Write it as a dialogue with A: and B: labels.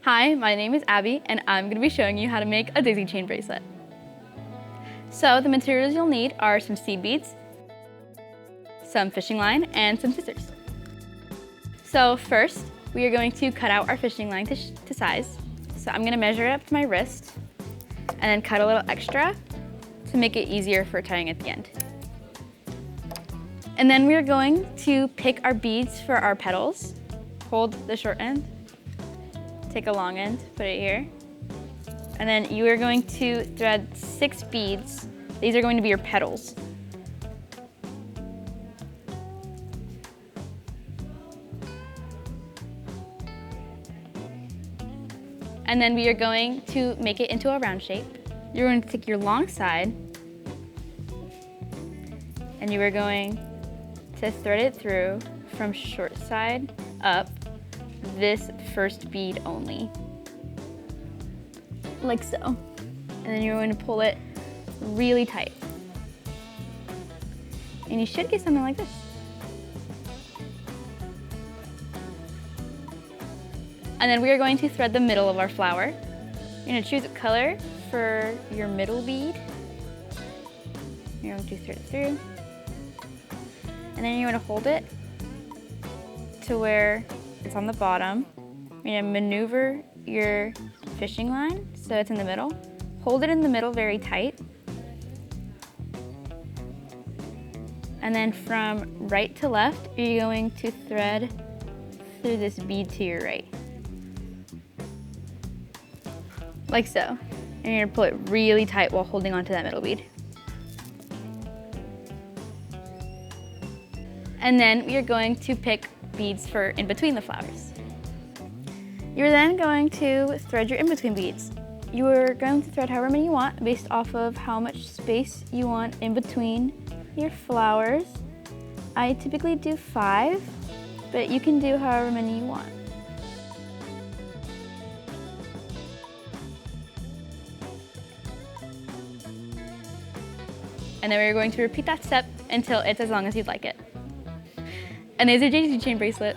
A: Hi, my name is Abby, and I'm going to be showing you how to make a daisy chain bracelet. So the materials you'll need are some seed beads, some fishing line, and some scissors. So first, we are going to cut out our fishing line to size. So I'm going to measure it up to my wrist, and then cut a little extra to make it easier for tying at the end. And then we are going to pick our beads for our petals. Hold the short end, take a long end, put it here. And then you are going to thread 6 beads. These are going to be your petals. And then we are going to make it into a round shape. You're going to take your long side and you are going to thread it through from short side up this first bead only, like so. And then you're going to pull it really tight. And you should get something like this. And then we are going to thread the middle of our flower. You're going to choose a color for your middle bead. You're going to thread it through. And then you're going to hold it to where it's on the bottom. You're going to maneuver your fishing line so it's in the middle. Hold it in the middle very tight. And then from right to left, you're going to thread through this bead to your right. Like so. And you're gonna pull it really tight while holding onto that middle bead. And then we are going to pick beads for in between the flowers. You're then going to thread your in-between beads. You are going to thread however many you want based off of how much space you want in between your flowers. I typically do 5, but you can do however many you want. And then we're going to repeat that step until it's as long as you'd like it. And there's your daisy chain bracelet.